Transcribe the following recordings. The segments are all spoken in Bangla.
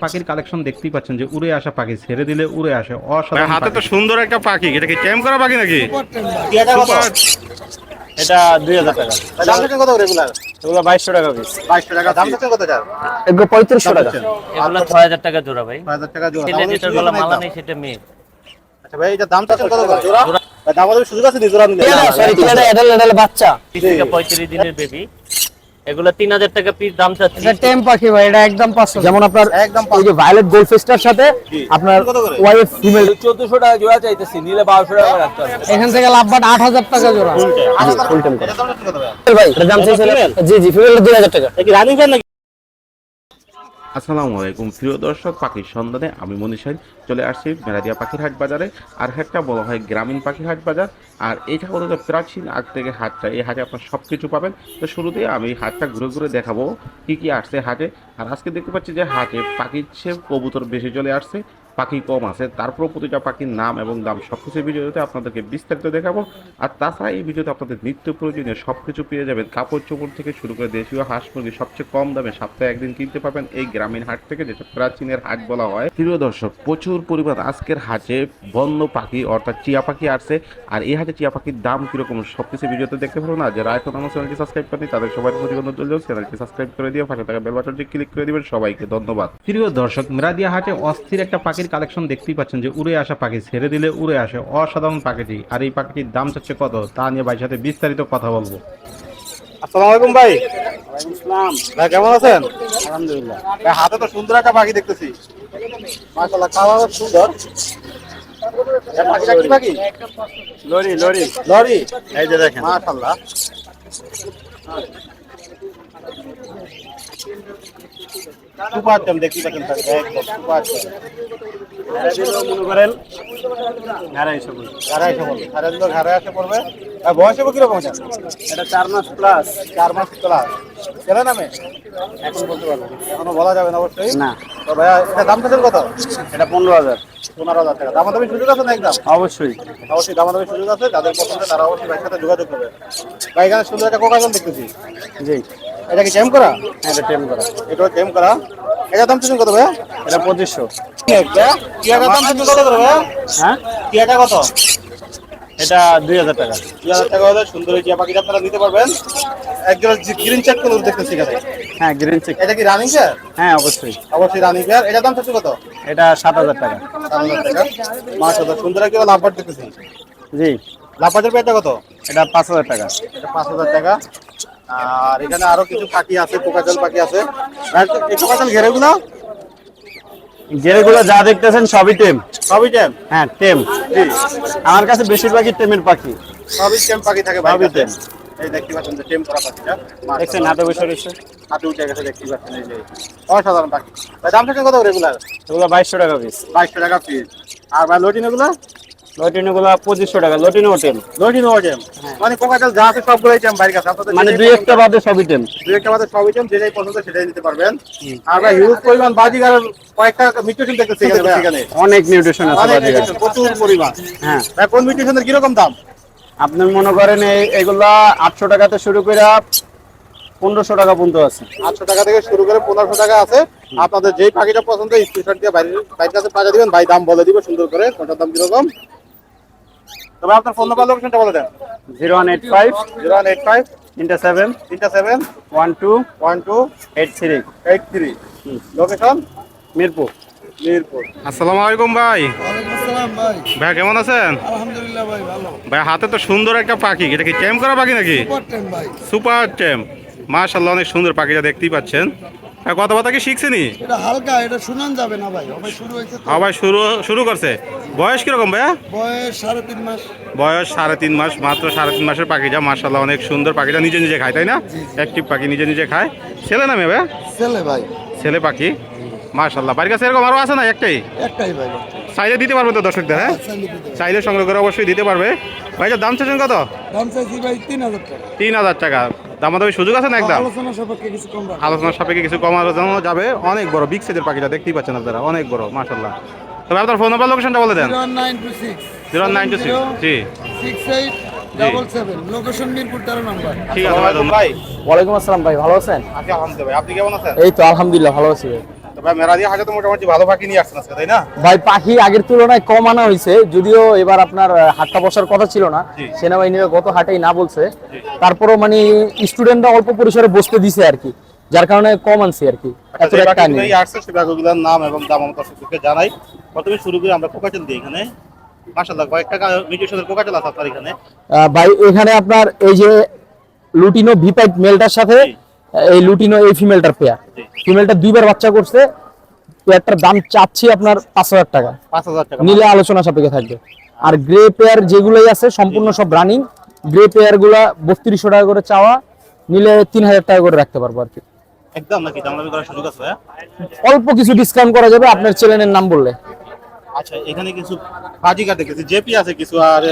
পাখির কালেকশন দেখতেই পাচ্ছেন যে উড়ে আসা পাখি ছেড়ে দিলে উড়ে আসে অসাধারণ হাতে তো পাখি। সুন্দর একটা পাখি, এটা কি ট্যাম করা পাখি নাকি? সুপার। এটা 2000 টাকা। দাম থেকে কত রেগুলার? এগুলো 2200 টাকা পিস। 2200 টাকা। দাম থেকে কত টাকা? এগুলো 3500 টাকা। এগুলো 6000 টাকা জোড়া ভাই। 5000 টাকা জোড়া। ছেলে যেটার গলা মালা নেই সেটা মেয়ে। আচ্ছা ভাই, এটা দামটা কত করে জোড়া? দাম আমাদের সুযোগ আছে জোড়া নিলে? সরি, এটা এডাল বাচ্চা। 30 থেকে 35 দিনের বেবি। এগুলো 3000 টাকা পিস দাম চাচ্ছি। এটা টেম পাখি ভাই, এটা একদম 500। যেমন আপনার একদম এই যে ভায়োলেট গোল্ডফিশটার সাথে আপনার কত করে? ওয়াইফ ফিমেল 1400 টাকা জোড়া চাইতেছি, নিলে 1200 টাকা করে রাখতে হবে। এখান থেকে লাভবান 8000 টাকা জোড়া। ফুল টেম এটা দামটা কত ভাই? ভাই এটা দাম চাইছে জি জি ফিমেল 2000 টাকা। কি রানিং ফ্যান নাকি? আসসালামু আলাইকুম প্রিয় দর্শক, পাখির সন্ধানে আমি মনীষাই চলে আসছি মেরাদিয়া পাখির হাট বাজারে। আর হাটটা বলা হয় গ্রামীণ পাখির হাট বাজার। আর এটা হলো যে প্রাচীন আগ থেকে হাটটা, এই হাটে আপনার সব কিছু পাবেন। তো শুরুতেই আমি হাটটা ঘুরে ঘুরে দেখাবো কি কি আসছে হাটে। আর আজকে দেখতে পাচ্ছি যে হাটে পাখির চেয়ে কবুতর বেশি চলে আসছে, পাখি কম আছে। তারপরেও প্রতিটা পাখির নাম এবং দাম সব কিছু ভিডিওতে আপনাদেরকে বিস্তারিত দেখাবো। আর তাছাড়া এই ভিডিওতে আপনাদের নিত্য প্রয়োজনীয় সব কিছু পেয়ে যাবেন, কাপড় চোপড় থেকে শুরু করে দেশীয় হাঁস মুরগি সবচেয়ে কম দামে সপ্তাহে একদিন কিনতে পাবেন এই গ্রামীণ হাট থেকে, যেটা প্রাচীনের হাট বলা হয়। প্রিয় দর্শক, প্রচুর পরিমাণ আজকের হাটে বন্য পাখি অর্থাৎ চিয়া পাখি আসছে। আর এই হাটে চিয়া পাখির দাম কিরকম সব কিছু ভিডিওতে দেখতে পারবো না। যারা এখন আমার চ্যানেলটি সাবস্ক্রাইব করেনি তাদের সবাই প্রতিবন্ধ চলে যাও, চ্যানেলটি সাবস্ক্রাইব করে দিয়ে পাশে থাকা বেল বাটনটি ক্লিক করে দিবেন। সবাইকে ধন্যবাদ। প্রিয় দর্শক, মেরাদিয়া হাটে অস্থির একটা পাখির কালেকশন দেখতেই পাচ্ছেন যে উড়ে আসা পাখি ছেড়ে দিলে উড়ে আসে অসাধারণ পাখিটি। আর এই পাখিটির দাম চাচ্ছে কত তা নিয়ে ভাইয়ের সাথে বিস্তারিত কথা বলবো। আসসালামু আলাইকুম ভাই। ওয়ালাইকুম আসসালাম। ভাই কেমন আছেন? আলহামদুলিল্লাহ। ভাই হাতে তো সুন্দর একটা পাখি দেখতেছি। মাশাআল্লাহ, কালার সুন্দর। এই পাখিটা কি পাখি? Lory lory. এই যে দেখেন মাশাআল্লাহ। সুপার টেম দেখতে পাচ্ছেন পাখিটা, একদম সুপার টেম। এটা দিলো মনে করেন 250 বলে। ঘাড়ে এসে পড়বে, ঘাড়ে দিলে ঘাড়ে এসে পড়বে। আর বয়স হবে কিরকম এটা? এটা 4 মাস প্লাস। 4 মাস প্লাস। ছেলে নামে? এখন বলতে পারবো না। এখনো বলা যাবে না অবশ্যই। না। তো ভাইয়া এটা দাম চাচ্ছেন কত? এটা 15000। 15,000 টাকা। দামাদামি সুযোগ আছে না একদম? অবশ্যই। অবশ্যই দামাদামি সুযোগ আছে, যাদের পছন্দ তারা অবশ্যই ভাইয়ের সাথে যোগাযোগ করবে। ভাই এখানে সুন্দর একটা কোকাজন দেখতেছি। জি। এটা কি টেম করা? এটা টেম করা। এটাও টেম করা। এটার দাম চাচ্ছেন কত ভাইয়া? এটা 2500। টিয়াটার দাম চাচ্ছেন কত করে ভাইয়া? হ্যাঁ টিয়াটা কত? এটা 2000 টাকা। 2,000 টাকা হলে সুন্দর এই টিয়া পাখিটা আপনারা নিতে পারবেন। একজন গ্রিন চেক করে দেখতেছি এখানে। হ্যাঁ গ্রিন চেক। এটা কি রানিং স্যার? হ্যাঁ অবশ্যই। অবশ্যই রানিং স্যার। এটার দাম চাচ্ছেন কত? এটা 7000 টাকা। 7,000 টাকা। মাশাআল্লাহ, সুন্দর একটা লাভবার্ড দেখতেছি। জি। লাভবার্ডের পেয়ারটা কত? এটা 5000 টাকা। এটা 5,000 টাকা। আর এখানে আরো কিছু পাখি আছে, কোকাটেল পাখি আছে। আর এই কোকাটেল ঘেরেগুলো যেগুলো যা দেখতেছেন সবই টেম। সবই টেম। হ্যাঁ টেম। জি, আমার কাছে বেশিরভাগই টেমের পাখি। সবই টেম পাখি থাকে ভাই। সবই টেম। এই দেখতে পাচ্ছেন যে টেম করা পাখিটা। দেখছেন হাতে বসে রয়েছে। হাতে উঠে গেছে দেখতে পাচ্ছেন, এই যে অসাধারণ পাখি। ভাই দাম থাকেন কত রেগুলার? এগুলো 2200 টাকা পিস। 2200 টাকা পিস। আর ভাই লটিনোগুলো? লটিনোগুলো 2500 টাকা। লটিনো টেম। লটিনো টেম। মানে কোকাটেল যা আছে সবগুলোই টেম ভাইয়ের কাছে। আপনাদের মানে দুই একটা বাদে সবই টেম। দুই একটা বাদে সবই টেম, যেটাই পছন্দ সেটাই নিতে পারবেন। আর ভাই হিউজ পরিমাণ বাজিগার কয়েকটা মিউটেশন দেখতেছি এখানে। অনেক নিউট্রিশন আছে অনেক বাজিগার। mutation, প্রচুর পরিমাণ। হ্যাঁ ভাই কোন মিউটেশনের কিরকম দাম? আপনি মনে করেন এগুলা 800 টাকাতে শুরু করে 1500 টাকা পর্যন্ত আছে। 800 টাকা থেকে শুরু করে 1500 টাকা আছে। আপনাদের যেই পাখিটা পছন্দ স্ক্রিনশট দিয়ে বাইরের কাছে পাঠিয়ে দিবেন, ভাই দাম বলে দিবে সুন্দর করে কোনটার দাম কিরকম। তবে আপনার ফোন নাম্বার লোকেশনটা বলে দেন। 0185 0185 37 37 12 12 83 83। লোকেশন মিরপুর। মিরপুর। আসসালামু আলাইকুম ভাই। আসসালাম ভাই। ভাই কেমন আছেন? আলহামদুলিল্লাহ ভাই, ভালো। ভাই হাতে তো সুন্দর একটা পাখি, এটা কি ট্যাম করা পাখি নাকি? সুপার টেম ভাই। Super tame. মাশাআল্লাহ, অনেক সুন্দর পাখিটা দেখতেই পাচ্ছেন। কথাবার্তা কি শিখছেনি? এটা হালকা, এটা শুনান যাবে না ভাই। হবে শুরু হয়েছে তো। ভাই শুরু করছে। বয়স কিরকম ভাইয়া? বয়স 3.5 মাস। বয়স 3.5 মাস, মাত্র 3.5 মাসের পাখিটা। মাশাআল্লাহ, অনেক সুন্দর পাখিটা। নিজে নিজে খায় তাই না? অ্যাক্টিভ পাখি, নিজে নিজে খায়। ছেলে নামে ভাইয়া? ছেলে ভাই। ছেলে পাখি। মাশাআল্লাহ, বাড়ির কাছে এরকম আরো আছে না একটাই? একটাই ভাই। চাইলে দিতে পারবে তো দর্শকদের? হ্যাঁ, চাইলে সংগ্রহ করে অবশ্যই দিতে পারবে। ভাই দাম চাচ্ছেন কত? দাম চাইছি ভাই 3000 টাকা। 3000 টাকা। দামাদামি সুযোগ আছে না একদম? আলোচনা সাপেক্ষে কিছু কম রাখা। আলোচনার সাপেক্ষে কিছু কমানো যাবে। অনেক বড় বিগ সাইজের পাখিটা দেখতেই পাচ্ছেন আপনারা, অনেক বড় মাশাআল্লাহ। তবে আপনার ফোন নাম্বার লোকেশনটা বলে দেন। 0926 0926 জি 6877। লোকেশন মিরপুর 13 নম্বর। ঠিক আছে ভাই, ধন্যবাদ। ভাই ওয়ালাইকুম আসসালাম ভাই, ভালো আছেন? আছি আলহামদুলিল্লাহ। আপনি কেমন আছেন? এই তো আলহামদুলিল্লাহ ভালো আছি ভাই। তো ভাই মেরাদিয়া হাটে তো মোটামুটি ভালো পাখি নিয়ে আসছেন আজকে, তাই না? ভাই পাখি আগের তুলনায় কম আনা হয়েছে, যদিও এবার আপনার হাটটা বসার কথা ছিল না, জি। সেনাবাহিনীরা গত হাটেই না বলছে, তারপরও মানে স্টুডেন্টরা অল্প পরিসরে বসতে দিছে আর কি, যার কারণে কম আনছি আর কি। এত যে একটা পাখিগুলো নেই। আসছে সে পাখিগুলোর নাম এবং দাম আমরা দর্শকদেরকে জানাই। প্রথমে শুরু করি আমরা কোকাটেল দিয়ে। এখানে মাশাআল্লাহ কয়েকটা মিউটেশনের কোকাটেল আছে আপনার এখানে। ভাই এখানে আপনার এই যে লুটিনো ভি5 মেলটার সাথে এই লুটিনো এই ফিমেলটার পেয়ার, ফিমেলটা দুইবার বাচ্চা করছে, পেয়ারটার দাম চাচ্ছি আপনার 5,000 টাকা, 5,000 টাকা। নিলে আলোচনা সাপেক্ষে থাকবে। আর গ্রে পেয়ার যেগুলোই আছে সম্পূর্ণ সব রানিং, গ্রে পেয়ার গুলা 3200 টাকা করে চাওয়া, নিলে 3000 টাকা করে রাখতে পারবো আর কি। একদম নাকি দামাদামি করার সুযোগ আছে? অল্প কিছু ডিসকাউন্ট করা যাবে আপনার চ্যানেলের নাম বললে। আচ্ছা, এখানে কিছু বাজিকার দেখেছি, জেপি আছে কিছু, আর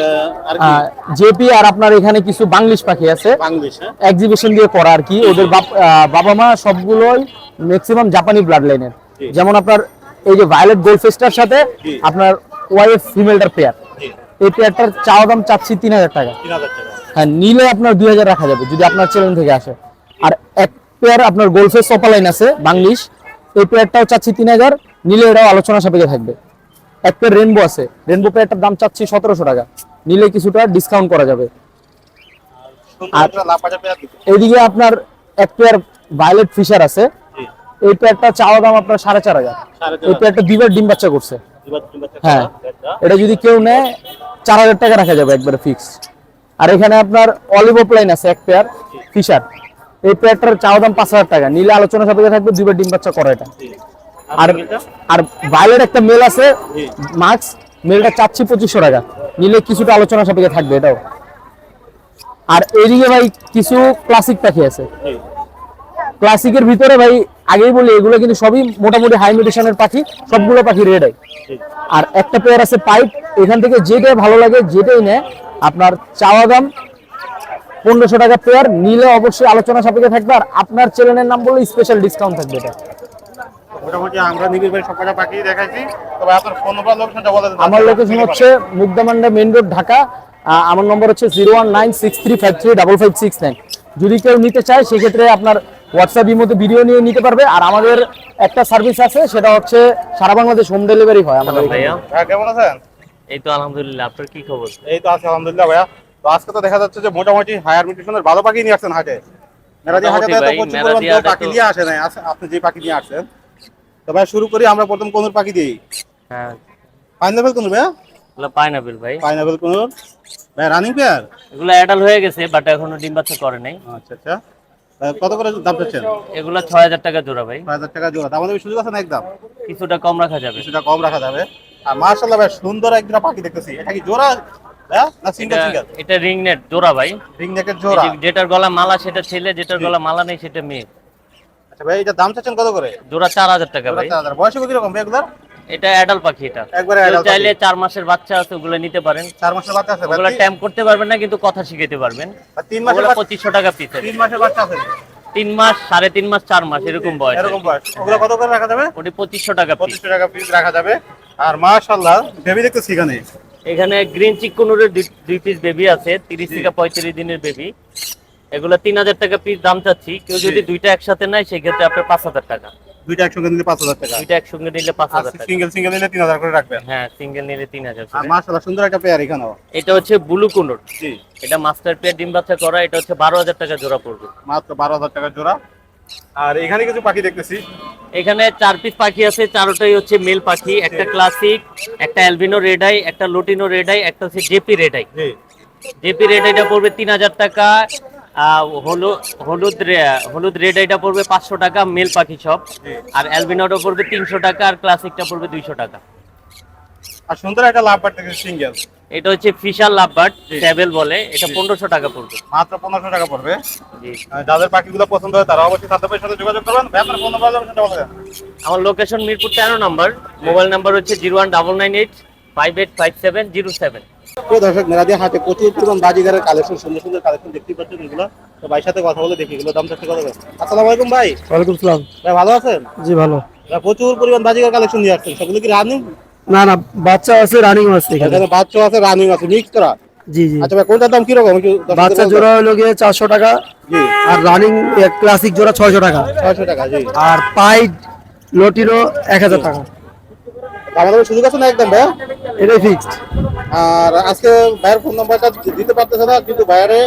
আর কি জেপি আর আপনার এখানে কিছু বাংলিশ পাখি আছে, বাংলাদেশ। হ্যাঁ, এক্সিবিশন দিয়ে করা আর কি। ওদের বাবা মা সবগুলোই ম্যাক্সিমাম জাপানি ব্লাড লাইনের। জি। যেমন আপনার এই যে ভায়োলেট গোল্ডফিশটার সাথে জি। আপনার ওয়াইফ ফিমেলটার পেয়ার, জি, এই পেয়ারটার চাওয়া দাম চাচ্ছি 3000 টাকা। 3,000 টাকা। হ্যাঁ, নিলে আপনার 2000 রাখা যাবে যদি আপনার চ্যানেল থেকে আসে। আর এক পেয়ার আপনার গোল্ডফিশ সপালাইন আছে বাংলিশ, এই পেয়ারটাও চাচ্ছি 3000, নিলে এটাও আলোচনা সাপেক্ষে থাকবে। এক পেয়ার রেনবো আছে, রেনবো পেয়ারটার দাম চাচ্ছি 1700 টাকা, নিলে কিছুটা ডিসকাউন্ট করা যাবে। সুন্দর একটা লাপাটা পেয়ার দিতে। এইদিকে আপনার এক পেয়ার ভায়োলেট ফিশার আছে, জি, এই পেয়ারটা চাওয়া দাম আপনার 4500। 4,500 এই পেয়ারটা দুইবার ডিম বাচ্চা করছে। টাকা। হ্যাঁ, এটা যদি কেউ নেয় 4000 টাকা রাখা যাবে একবারে ফিক্স। আর এখানে আপনার অলিভ অফলাইন আছে এক পেয়ার ফিশার, এই পেয়ারটার চাওয়া দাম 5000 টাকা, নিলে আলোচনা সাপেক্ষে থাকবে, দুইবার ডিম বাচ্চা করা এটা। আর আর ভায়োলেট একটা মেল আছে মাক্স, মেলটা চাচ্ছি 2500 টাকা, নিলে কিছুটা আলোচনা সাপেক্ষে থাকবে এটাও। আর এইদিকে ভাই কিছু ক্লাসিক পাখি আছে, ক্লাসিকের ভিতরে ভাই আগেই বলি এগুলো কিন্তু সবই মোটামুটি হাই মিউটেশনের পাখি, সবগুলো পাখি রেড আই। আর একটা পেয়ার আছে পাইপ, এখান থেকে যেটাই ভালো লাগে যেটাই নেয় আপনার চাওয়া দাম 1500 টাকা পেয়ার, নিলে অবশ্যই আলোচনা সাপেক্ষে থাকবে। আর আপনার চ্যানেলের নাম বললে স্পেশাল ডিসকাউন্ট থাকবে এটা। মোটামুটি আমরা নিবিড় ভাই সবকটা পাখি দেখাইছি। তবে আপনার ফোন নাম্বার লোকেশনটা বলে দেন। আমার লোকেশন হচ্ছে মুগদামান্ডা মেইন রোড, ঢাকা। আমার নম্বর হচ্ছে 01963535569। যদি কেউ নিতে চায় সেক্ষেত্রে আপনার হোয়াটসঅ্যাপ ইমোতে ভিডিও নিয়ে নিতে পারবে। আর আমাদের একটা সার্ভিস আছে, সেটা হচ্ছে সারা বাংলাদেশ হোম ডেলিভারি হয় আমাদের এখানে। ভাইয়া হ্যাঁ, কেমন আছেন? এই তো আলহামদুলিল্লাহ, আপনার কি খবর? এই তো আছে আলহামদুলিল্লাহ ভাইয়া। তো আজকে তো দেখা যাচ্ছে যে মোটামুটি হায়ার মিউটেশনের ভালো পাখি নিয়ে আসছেন হাটে। মেরাদিয়া হাটে তো মোটামুটি ভাই, প্রচুর মেরাদিয়া পরিমাণ হাটে পাখি তো- নিয়ে আসে নাই, আপনি যে পাখি নিয়ে আসছেন। তো ভাই শুরু করি আমরা প্রথম কোন পাখি দিই? হ্যাঁ, পাইনাপেল কোন ভাইয়া? এগুলো পাইনাপেল ভাই। পাইনাপেল কোন ভাই? Running pair? এগুলো অ্যাডাল্ট হয়ে গেছে, বাট এখনো ডিম বাচ্চা করে নাই। আচ্ছা আচ্ছা। কত করে দাম চাচ্ছেন? এগুলো 6000 টাকা জোড়া ভাই, 5,000 টাকা জোড়া। দাম আমাদের সুযোগ আছে না একদম? কিছুটা কম রাখা যাবে। কিছুটা কম রাখা যাবে। আর মাশাআল্লাহ ভাই সুন্দর একটা পাখি দেখতেছি। এটা কি জোড়া হ্যাঁ না সিঙ্গেল সিঙ্গেল? এটা রিং নেট জোড়া ভাই। রিং নেকের জোড়া। যেটার গলা মালা সেটা ছেলে, যেটার গলা মালা নেই সেটা মেয়ে। আচ্ছা ভাই, এটা দাম চাচ্ছেন কত করে? জোড়া 4000 টাকা জোড়া ভাই। 4,000। বয়স হবে কিরকম ভাই এগুলার? এটা অ্যাডাল্ট পাখি, এটা একবারে কেউ adult পাখি। চাইলে 4 মাসের বাচ্চা আছে ওগুলো নিতে পারেন। 4 মাসের বাচ্চা আছে ভাই? ওগুলো ট্যাম্প করতে পারবেন না, কিন্তু কথা শিখাতে পারবেন। 3 মাসের ওগুলো বাচ্চা? 2500 টাকা পিস। 3 মাসের বাচ্চা আছে? 3 মাস, 3.5 মাস, 4 মাস এরকম বয়স। এরকম বয়স। ওগুলো কত করে রাখা যাবে? ওটি 2500 টাকা পিস। 2500 টাকা পিস রাখা যাবে। আর মাশাআল্লাহ বেবি দেখতেছি এখানে। এখানে গ্রিন চিকুনুরের 2 পিস বেবি আছে, 30 থেকে 35 দিনের বেবি। এগুলো 3000 টাকা পিস দাম চাচ্ছি। কেউ যদি দুইটা একসাথে নেয় সেক্ষেত্রে আপনার 5000 টাকা। দুইটা একসঙ্গে নিলে 5,000 টাকা। দুইটা একসঙ্গে নিলে আর 5000 টাকা। সিঙ্গেল সিঙ্গেল নিলে 3,000 করে রাখবেন। হ্যাঁ, সিঙ্গেল নিলে 3000 আর করে। মাশাআল্লাহ সুন্দর একটা পেয়ার এখানেও। এটা হচ্ছে ব্লু কুনুর, জি, এটা মাস্টার পেয়ার ডিম বাচ্চা করা। এটা হচ্ছে 12000 টাকা জোড়া পড়বে। মাত্র 12,000 টাকা জোড়া। আর এখানে কিছু পাখি দেখতেছি। এখানে 4 পিস পাখি আছে, চারটাই হচ্ছে মেল পাখি। একটা ক্লাসিক, একটা অ্যালবিনো রেড আই, একটা লুটিনো রেড আই, একটা হচ্ছে জেপি রেড আই। জি, জেপি রেড আইটা পড়বে 3000 টাকা। হলুদ রেড আইটা পড়বে 500 টাকা, মেল পাখি সব। আর অ্যালবিনোটা পড়বে 300 টাকা, আর ক্লাসিকটা পড়বে 200 টাকা। আর সুন্দর একটা লাভ বাট দেখতেছি সিঙ্গেল। এটা হচ্ছে ফিশার লাভবার্ড, ট্যাবেল বলে। এটা 1500 টাকা পড়বে। মাত্র 1500 টাকা পড়বে। জি, যাদের পাখিগুলো পছন্দ হয় তারা অবশ্যই সাথে ভাইয়ের সাথে যোগাযোগ করবেন। ভাই আপনার ফোন নাম্বার লোকেশনটা বলে দেন। আমার লোকেশন মিরপুর 13 নম্বর। মোবাইল নাম্বার হচ্ছে 01998585707। প্রিয় দর্শক, মেরাদিয়া হাটে প্রচুর পরিমাণ বাজিগারের কালেকশন, সুন্দর সুন্দর কালেকশন দেখতে পাচ্ছেন এগুলো। তো ভাইয়ের সাথে কথা বলে দেখি এগুলো দাম চাচ্ছে কত করে। আসসালামু আলাইকুম ভাই। ওয়ালাইকুম সালাম। ভাই ভালো আছেন? জি ভালো। ভাই প্রচুর পরিমাণ বাজিগার কালেকশন নিয়ে আসছেন, সেগুলো কি রানিং? না না, বাচ্চা আছে, রানিং আছে এখানে। এখানে বাচ্চা আছে, রানিং আছে, মিক্স করা। জি জি। আচ্ছা ভাই, কোনটার দাম কি রকম একটু দর্শকদের বাচ্চা বলবেন? জোড়া হলো গিয়ে 400 টাকা, জি, আর রানিং ক্লাসিক জোড়া 600 টাকা। 600 টাকা। জি, আর পাইড লটিনো 1000 টাকা। আমাদের সুযোগ আছে না একদম ভাইয়া? এটাই ফিক্সড। আর আজকে ভাইয়ের ফোন নাম্বারটা দিতে পারতেছে না, কিন্তু ভাইয়ারে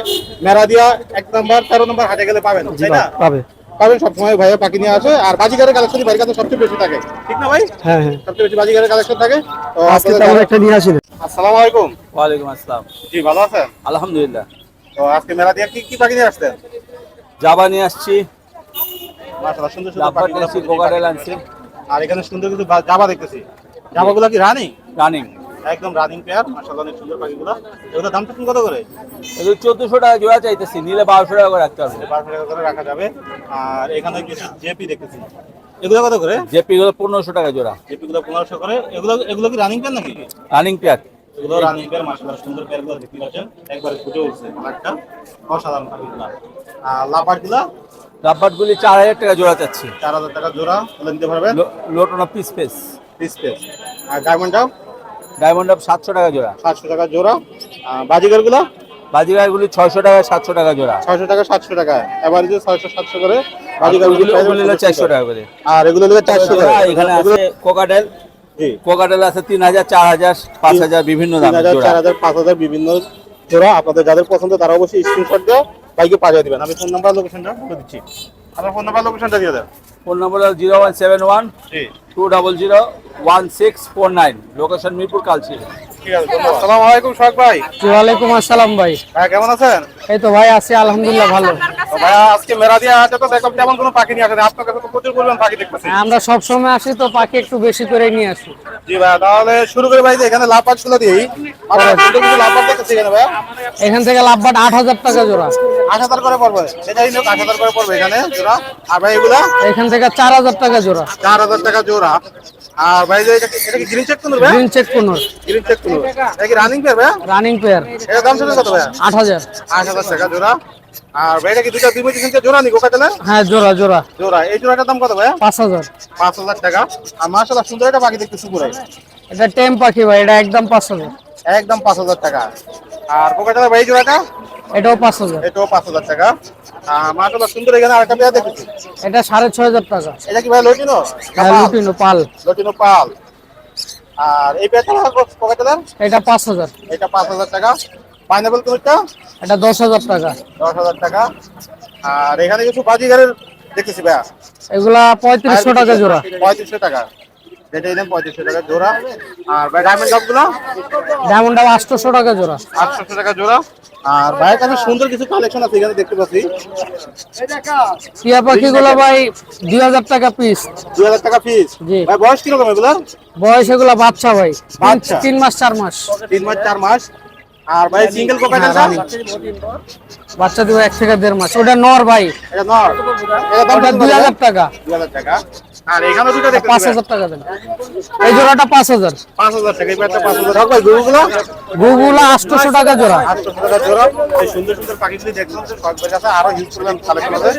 মেরাদিয়া 1 নাম্বার 13 নম্বর হাটে গেলে পাবেন, তাই না? পাবে। পাবেন সবসময় ভাইয়া পাখি নিয়ে আসে। আর বাজিগারের কালেকশন ভাইয়ের কাছে সবচেয়ে বেশি থাকে, ঠিক না ভাই? হ্যাঁ হ্যাঁ, সবচেয়ে বেশি বাজিগারের কালেকশন থাকে। তো আজকে তেমন একটা নিয়ে আসিনি। আসসালামু আলাইকুম। ওয়ালাইকুম আসসালাম। জি, ভালো আছেন? আলহামদুলিল্লাহ। তো আজকে মেরাদিয়া কি পাখি নিয়ে আসছেন? জাবা নিয়ে আসছি, মাশাআল্লাহ, সুন্দর সুন্দর লাভবার্ড পাখি নিয়ে আসছি, কোকাটেল আনছি, আর এখানে সুন্দর কিছু জাবা দেখতেছি। জাবাগুলো কি রানি? রানিং। একদম রানিং পেয়ার, মাশাআল্লাহ, অনেক সুন্দর পাখিগুলো। এগুলোর দাম কত করে? এগুলো 1400 টাকা জোড়া চাইতেছি, নিলে 1200 টাকা করে রাখতে হবে। 1200 টাকা করে রাখা যাবে। আর এখানে কিছু জেপি দেখতেছি, এগুলো কত করে? জেপি গুলো 1500 টাকা জোড়া। জেপি গুলো 1500 করে। এগুলো কি রানিং পেয়ার নাকি? Running pair. এগুলো রানিং পেয়ার, মাশাআল্লাহ, সুন্দর পেয়ারগুলো দেখতে পাচ্ছেন, একবারে ফুটে উঠছে কালারটা, অসাধারণ পাখিগুলো। আর লাপারগুলো লাভবার্ড গুলি 4000 টাকা জোড়া চাচ্ছি। 4000 টাকা জোড়া হলে নিতে পারবেন, লোটনা পিস পেস। Piece piece. আর ডায়মন্ডটাও ডায়মন্ড আপ 700 টাকা জোড়া। 700 টাকা জোড়া। আর বাজিগারগুলো বাজিগার গুলি 600 টাকা 700 টাকা জোড়া। 600 টাকা 700 টাকা, এভারেজে 600 700 করে। ওগুলো বাজিগারগুলো ওগুলো হলো 400 টাকা করে। আর এগুলো হলো 400 জোড়া টাকা। এখানে আছে কোকাটেল। জি, কোকাটেল আছে 3000 4000 5000 বিভিন্ন দাম 3000 জোড়া। 4000 5000 বিভিন্ন জোড়া। আপনাদের যাদের পছন্দ তারা অবশ্যই স্ক্রিনশট দিয়ে বাইকে পাঠিয়ে দিবেন। আমি ফোন নাম্বার লোকেশনটা বলে দিচ্ছি। আপনার ফোন নাম্বার লোকেশনটা দিয়ে দেন। ফোন নম্বর হলো 0171 জি, 200 1649, লোকেশন মিরপুর কালচি। ঠিক আছে, ধন্যবাদ। আসসালামু আলাইকুম সোহাগ ভাই। ওয়ালাইকুম আসসালাম ভাই। ভাই কেমন আছেন? এই তো ভাই আছি আলহামদুলিল্লাহ ভালো। তো ভাইয়া আজকে মেরাদিয়া হাটে তো দেখলাম তেমন কোনো পাখি নিয়ে আসেন, আপনার কাছে তো প্রচুর পরিমাণ পাখি দেখতেছি। আমরা সব সময় আসি তো পাখি একটু বেশি করে নিয়ে আসি। জি ভাইয়া, তাহলে শুরু করে ভাই, এখানে লাপাট গুলো দিই। আমরা সুন্দর কিছু লাপাট দেখতেছি এখানে ভাইয়া। এখান থেকে লাভবাট 8000 টাকা জোড়া। 8000 করে পড়বে, সেটাই হোক 8000 করে পড়বে এখানে জোড়া। আর ভাই এগুলা এখান থেকে 4000 টাকা জোড়া। 4000 টাকা জোড়া। আর ভাই যে এটা কি গ্রিন চেক কোনুর ভাই? গ্রিন চেক কোনর গ্রিন চেক কোনুর, এটা কি রানিং পেয়ার ভাইয়া? রানিং পেয়ার এটার দাম ছিল কত ভাইয়া? 8000। 8000 টাকা জোড়া। আর ভাই এটা কি দুইটা দুই মিনিট থেকে জোড়া নি কোকাটেলে? হ্যাঁ জোড়া জোড়া জোড়া। এই জোড়াটার দাম কত ভাইয়া? 5000। 5000 টাকা। আর মাশাআল্লাহ সুন্দর একটা পাখি দেখতেছি পুরো, এটা টেম পাখি ভাই, এটা একদম 5000। একদম 5000 টাকা। আর কোকাটেলে ভাই এই জোড়াটা? এটাও 5000। এটাও 5000 টাকা। মাশাআল্লাহ সুন্দর। এখানে আরেকটা পেয়ার দেখতেছি, এটা 6500 টাকা। এটা কি ভাই লটিনো? হ্যাঁ লুটিনো পাল। লটিনো পাল। আর এই পেয়ারটা কোকাটেলের? এটা 5000। এটা 5000 টাকা। পাইনাপল কোনটা? এটা 10000 টাকা। 10000 টাকা। আর এখানে কিছু বাজিগারের দেখতেছি ভাইয়া, এগুলা 3500 টাকা জোড়া। 3500 টাকা। যেটাই নেন 3500 টাকা জোড়া। আর ভাই ডায়মন্ড কাপগুলো ডায়মন্ডটা 800 টাকা জোড়া। 800 টাকা জোড়া। আর ভাইয়ের কাছে সুন্দর কিছু কালেকশন আছে এখানে দেখতে পাচ্ছি। টিয়া পাখিগুলো ভাই 2000 টাকা পিস। 2000 টাকা পিস। জি। ভাই বয়স কিরকম এগুলো? বয়স এগুলা বাচ্চা ভাই, বাচ্চা। 3 মাস 4 মাস। 3 মাস 4 মাস। আর ভাই সিঙ্গেল কোকাটেলটা? বাচ্চা দিব 1 থেকে 1.5 মাস। ওটা নর ভাই, এটা নর। এটা দাম ওটা 2000 টাকা। 2000 টাকা। আর এখানে দুটো দেখতে 5000 টাকা দেন। এই জোড়াটা 5000। 5000 টাকা। এই পেয়ারটা 5000 টাকা। ভাই গরুগুলো গুগুলা 800 টাকা জোড়া। 800 টাকা জোড়া। এই সুন্দর সুন্দর পাখিগুলি দেখলাম যে সবার কাছে আরো হিউজ পরিমাণ কালেকশন আছে।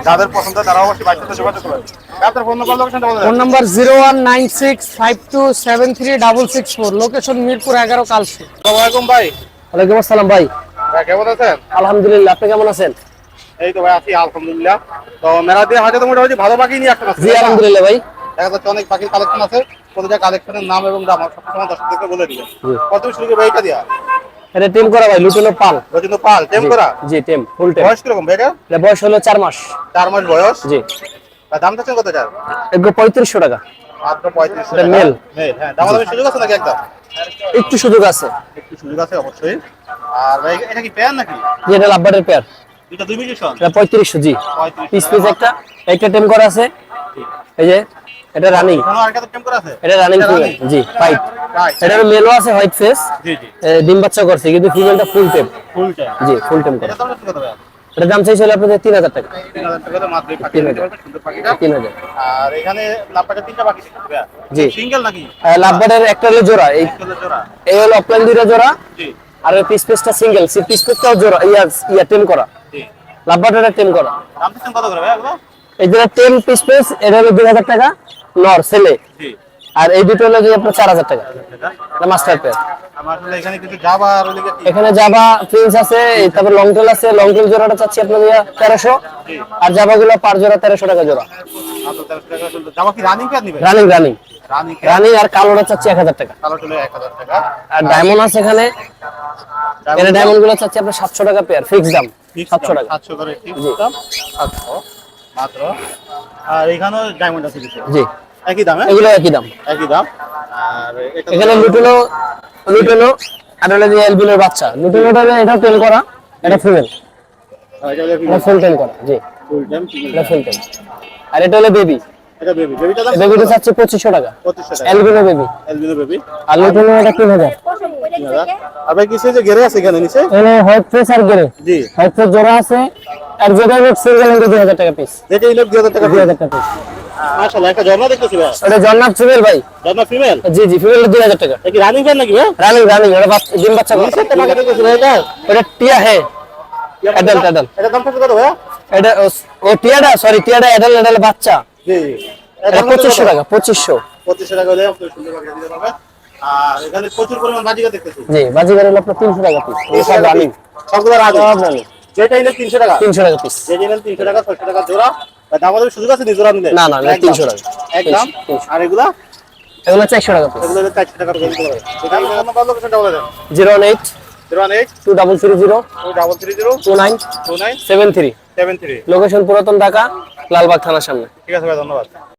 যাদের পছন্দ তারা অবশ্যই বাইরের সাথে যোগাযোগ করবেন। আপনার ফোন নাম্বার লোকেশনটা বলে ফোন দেন। Number 019652736664, location Mirpur 11 Kalshi. আসসালামু আলাইকুম ভাই। ওয়ালাইকুম আসসালাম ভাই। ভাই কেমন আছেন? আলহামদুলিল্লাহ, আপনি কেমন আছেন? এই তো ভাই আছি আলহামদুলিল্লাহ। তো মেরাদিয়া হাটে তো মোটামুটি ভালো পাখি নিয়ে আসতে জি আলহামদুলিল্লাহ ভাই। দেখা যাচ্ছে অনেক পাখির কালেকশন আছে। প্রতিটা কালেকশনের নাম এবং দাম সবসময় দর্শকদেরকে বলে দিবেন। কত শুরু করবে এইটা দিয়া? এটা টেম করা ভাই, লুটিনো পাল। রজনী পাল টেম করা। জি টেম, ফুল টেম। বয়স কিরকম ভাই এটা? এটা বয়স হলো 4 মাস। 4 মাস বয়স। জি। আর দাম চাচ্ছেন কত টাকা? এগুলো 3500 টাকা। মাত্র 3500 এটা টাকা। মেল। মেল, হ্যাঁ। দাম দামের সুযোগ আছে নাকি একদম? একটু সুযোগ আছে। একটু সুযোগ আছে অবশ্যই। আর ভাই এটা কি পেয়ার নাকি? জি এটা লাভবার্ডের পেয়ার। এটা দুই মিউটেশন। এটা 3500। জি 3500 পিস পিস একটা টেম করা আছে। এই যে এটা রানিং। কোনো আর কাছে টেম করা আছে? এটা রানিং এটা ফিমেল। running? জি পাইপ। রাইট। এটার মেলও আছে হোয়াইট ফেস। জি জি। ডিম বাচ্চা করছে কিন্তু ফিমেলটা ফুল টেম। Full time. জি ফুল টেম করা। এটা দাম কত ভাই? এটা দাম চাইছিল আপনাদের 3000 টাকা। 3000 টাকা মাত্র পাখি 3000 নিতে পারবেন, সুন্দর পাখিটা। 3000। আর এখানে লাভবার্ডের তিনটা পাখি দেখতে ভাই। জি। সিঙ্গেল নাকি? লাভবার্ডের একটা হলো জোড়া, এই সিঙ্গেল জোড়া। এই হলো অফলাইন দুইটা জোড়া, জি আর ওই পিস পিসটা সিঙ্গেল। পিস পিসটাও জোড়া, ইয়া টেম করা। জি। লাভবার্ডের টেম করা। দাম দিচ্ছেন কত করে ভাই এগুলো? এই যে টেম পিস পিস, এটা হলো 2000 টাকা নর ছেলে। জি। আর এই দুটো হলো যে আপনার 4000 টাকা মাস্টার পেয়ার। আমার আসলে এখানে কিছু জাবা আর ওলিকে এখানে জাভা প্রিন্স আছে, তারপর লং টেল আছে। লং টেল জোড়াটা চাচ্ছি আপনার 1300, আর জাভা গুলো পার জোড়া 1300 টাকা জোড়া। জাবা কি রানিং পেয়ার নিবে? রানিং রানিং রানিং রানিং আর কালোটা চাচ্ছি 1000 টাকা। কালো চলে 1000 টাকা। আর ডায়মন্ড আছে এখানে, এখানে ডায়মন্ড গুলো চাচ্ছি আপনার 700 টাকা পেয়ার, ফিক্স দাম 700 টাকা। 700 করে ফিক্স দাম 700 মাত্র। আর এখানেও ডায়মন্ড আছে কিছু জি, একই দাম, হ্যাঁ এগুলো একই দাম। একই দাম। আর এটা এখানে লুটেনো আর হলো যে এলবিনোর বাচ্চা। লুটেনোটা এটা টেল করা, এটা ফিমেল, এটা ফুল টেল করা। জি, ফুল টাইম এটা ফুল টেল। আর এটা হলো বেবি, এটা বেবি, বেবিটা দাম বেবিটা চাচ্ছি 2500 টাকা 2500 টাকা। Albino baby. Albino baby. আর লুটেনো এটা 3000। আর ভাই কিছু যে গেরে আছে এখানে নিচে? এখানে হোয়াইট ফেস আর গ্রে, জি, হোয়াইট ফেস জোড়া আছে। আর যেটা সিঙ্গেল এন্ড 2000 টাকা পিস, যেটা ইলেক 2000 টাকা। 2000 টাকা পিস। মাশাআল্লাহ, একটা ঝর্ণা দেখতেছি ভাই। এটা জন্নাত ফিমেল ভাই। ঝর্ণা ফিমেল? জি জি, ফিমেল 2000 টাকা। এটা কি রানিং ফ্যান নাকি ভাই? রানিং রানিং, ওটা ডিম বাচ্চা করে। নিচে একটা পাখি দেখতেছি ভাই, এটা ওটা টিয়া হে, অ্যাডাল্ট অ্যাডাল্ট। এটা দাম কত ভাই? এটা ও টিয়াটা, সরি টিয়াটা অ্যাডাল্ট অ্যাডাল্ট বাচ্চা। জি, এটা 2500 টাকা 2500। 2500 টাকা হলে আপনি সুন্দর পাখি দিতে পারবেন। আর এখানে প্রচুর পরিমাণ বাজিকা দেখতেছি। জি, বাজিগার হলো আপনার 300 টাকা পিস। এই সব রানিং, সবগুলো রানিং। সব রানিং। যেটা ইলেক 300 টাকা, 300 টাকা পিস। যেটা ইলেক 300 টাকা, 600 টাকা জোড়া। আর দাম আমাদের সুযোগ আছে নি জোড়া নিলে? না না, এটা 300 টাকা একদম। 300। আর এগুলা এগুলো 400 টাকা পিস। এগুলো 400 টাকা করে দিতে পারবেন। এখানে ফোন নাম্বার লোকেশনটা বলে দেন। 08 018 2330 2330 29 29 73। 73। লোকেশন পুরাতন ঢাকা, লালবাগ থানার সামনে। ঠিক আছে ভাই, ধন্যবাদ।